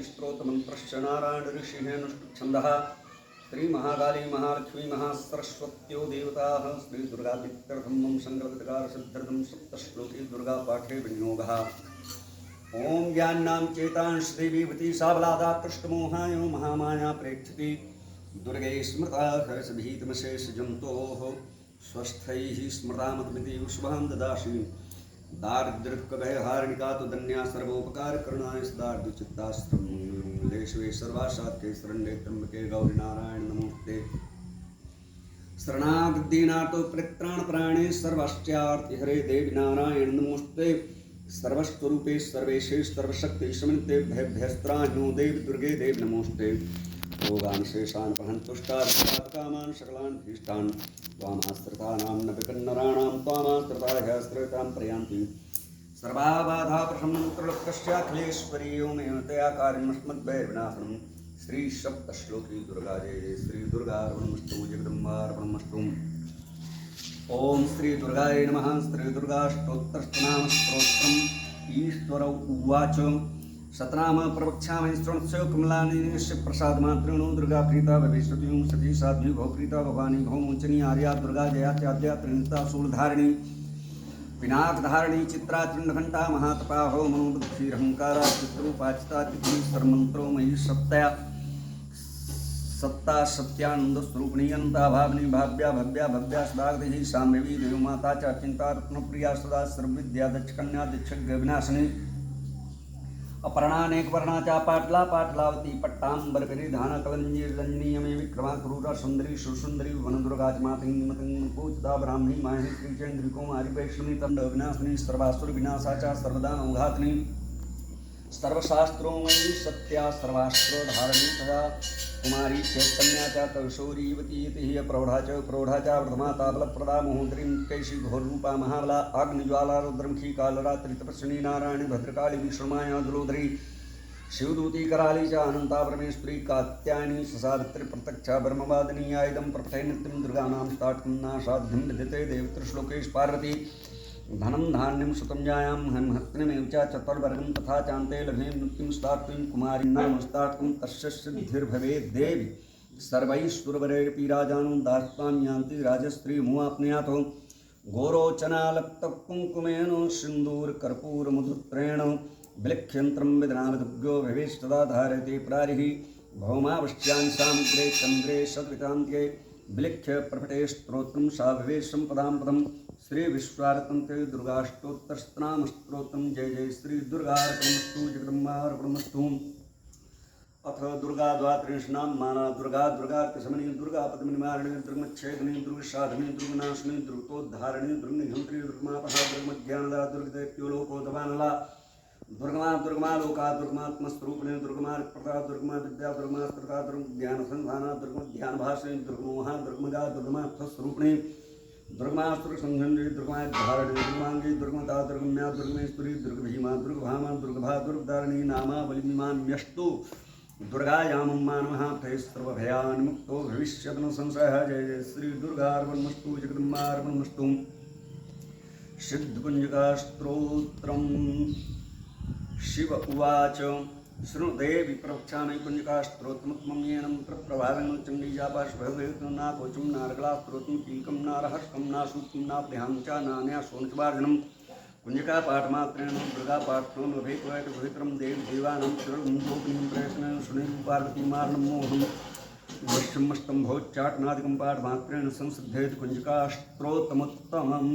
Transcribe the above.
स्तोत्रमन्त्रश्च नारायण ऋषिः श्री महाकाली महालक्ष्मी महासरस्वत्यो देवताः श्री दुर्गादित्यर्थं मम संकल्पकार सिद्ध्यर्थं सप्तश्लोकी दुर्गा पाठे विनियोगः। ओम ज्ञानां चेतांश देवी वती साबलादा कृष्णमोहाय महामाया प्रेक्षति दुर्गे स्मृता हर्षभीतमशेष जंतोः स्वस्थैः स्मृतामतमिति शुभां ददासि दारिद्र्यभयहारिणिका तु धन्या सर्वोपकार करणाय सदार्दुचित्ताश्रमलेश्वे सर्वासात्ये शरण्ये त्र्यंबके गौरी नारायण नमोस्ते शरणागतिनाथो परित्राण प्राणे सर्वाश्चार्तिहरे देवी नारायण नमोस्ते सर्वस्वरूपे सर्वेशे सर्वशक्ति समन्ते भयभ्यस्त्राहिनो देवी दुर्गे देवी नमोस्ते भोगान् शेषान् पहन्तुष्टान् सकलान् भीष्टान् त्वामाश्रितानां न विकन्नराणां त्वामाश्रिता ह्याश्रितां प्रयान्ति सर्वाबाधा प्रशमनत्रलक्ष्याखिलेश्वरीयोमेव तया कार्यमस्मद्भयविनाशनं श्री सप्तश्लोकी दुर्गा जय जय श्री दुर्गार्पणमस्तु जगदम्बार्पणमस्तु। ओम श्री दुर्गाय नमः। श्री दुर्गाष्टोत्तरस्तनामस्तोत्रम् ईश्वर उवाच सतनाम प्रवक्ष्यामि श्रृणुष्य कमलानिस्य प्रसादमात्रेण दुर्गा प्रीता भविष्यति सती साध्वी भवप्रीता भवानी भवमोचनी आर्या दुर्गा जयात्याद्या त्रिणिता शूलधारिणी पिनाकधारिणी चित्रा त्रिण्डघण्टा महातपा हो मनोबुद्धिरहंकारा चित्रूपाचिता तिथि सर्वमंत्रो मयि सत्ता सत्यानंद स्वरूपिणी अनंता भावनी भाव्या भव्या भव्या सदागति साम्यवी देवमाता च चिंता रत्नप्रिया सदा सर्वविद्या दक्षकन्या दक्षज्ञ विनाशिनी अपर्णानेक वर्णा चा पाटला पाटलावती पट्टांबरकरी धाना कलंजी रंजनीयमे विक्रमा क्रूरा सुंदरी सुसुंदरी वनदुर्गा च मातंगी मतंगी पूजिता ब्राह्मणी माहिनी श्रीचंद्री कुमारी वैष्णवी तंड विनाशिनी सर्वासुर विनाशा च सर्वदान उघातनी सर्वशास्त्रोमयी सत्या सर्वास्त्र धारणी तथा कुमारी चैतन्या च कौशोरीवती प्रौढ़ा च वर्धमा ताबलप्रदा महोदरी कैशी घोररूपा महाबला अग्निज्वाला रुद्रमुखी कालरात्रि तपस्विनी नारायणी भद्रकाली विष्णुमाया दुलोधरी शिवदूती कराली च अनंता परमेश्वरी कात्यायनी ससावित्री प्रत्यक्षा ब्रह्मवादिनी आयुधम प्रथय नित्यं दुर्गानां स्ताट्कं नाशाद्धिं विदिते देवत्रश्लोकेश पार्वती धनं धान्यं सुतं जायां हत्निमेव च चतुर्वर्गं तथा चान्ते लभें नृत्यं स्तात्वीं कुमारी नाम स्तात्कं तस्य सिद्धिर्भवेत् देवी सर्वैश्वर्यैरपि राजानो दास्तां यान्ति राजस्त्री मुआप्नुयातो घोरोचनालक्तकुङ्कुमेन सिन्दूरकर्पूरमधुत्रेण विलिख्यन्त्रं विदनामदुभ्यो भवेस्तदा धारयते प्रारिः भौमावश्यां सामुद्रे चन्द्रे सद्वितान्त्ये विलिख्य प्रपटे स्तोत्रं सा भवेत् सम्पदां पदम् श्री विश्वारतंते दुर्गाष्टोत्तरस्तनाम स्तोत्रम जय जय श्री दुर्गार्पणमस्तु जगदम्बार्पणमस्तु। अथ दुर्गा द्वात्रिंशनाम माना दुर्गा दुर्गार्कशमनी दुर्गा पद्मनिवारिणी दुर्गमच्छेदिनी दुर्गसाधिनी दुर्गनाशिनी दुर्गोद्धारिणी दुर्गनिहंत्री दुर्गमापहा दुर्गमज्ञानदा दुर्गदैत्योलोकोदवानला दुर्गमा दुर्गमा लोका दुर्गमात्मस्वरूपिणी दुर्गमा प्रदा दुर्गमा विद्या दुर्गमा स्त्रता दुर्गज्ञानसंधाना दुर्गमध्यानभाषिणी दुर्गमोहा दुर्गमगा दुर्गमार्थस्वरूपिणी दुर्गमास्त्र संघंडी दुर्गमाधारणी दुर्गांगी दुर्गमता दुर्गम्या दुर्गमेश्वरी दुर्गभीमा दुर्गभामा दुर्गभा दुर्गधारिणी नामावलिमान्यस्तु दुर्गायां मानवः सर्वभयान्मुक्तो भविष्यत् न संशयः जय जय श्री दुर्गार्पणमस्तु जगदम्बार्पणमस्तु। सिद्धकुंजकास्तोत्रम् शिव उवाच शृणुदेवी प्रवक्ष्यामि कुंजकास्तोत्रमुत्तमं येन प्रभावेन चण्डीजापाशभवेत् नाकोचं नारगलास्तोत्रं कीलकं नारहस्कं नासूक्तं नाप्रिहां च नान्यासोनचवार्जनं कुंजकापाठमात्रेण दुर्गापाठनं भवेत्वैकपवित्रं देवानां चिरमुन्दोपनीं प्रयत्नेन सुनीं पार्वतीमार्णं मोहं वश्यमस्तम्भोच्चाटनादिकं पाठमात्रेण संसिद्धेत् कुंजकास्तोत्रमुत्तमम्।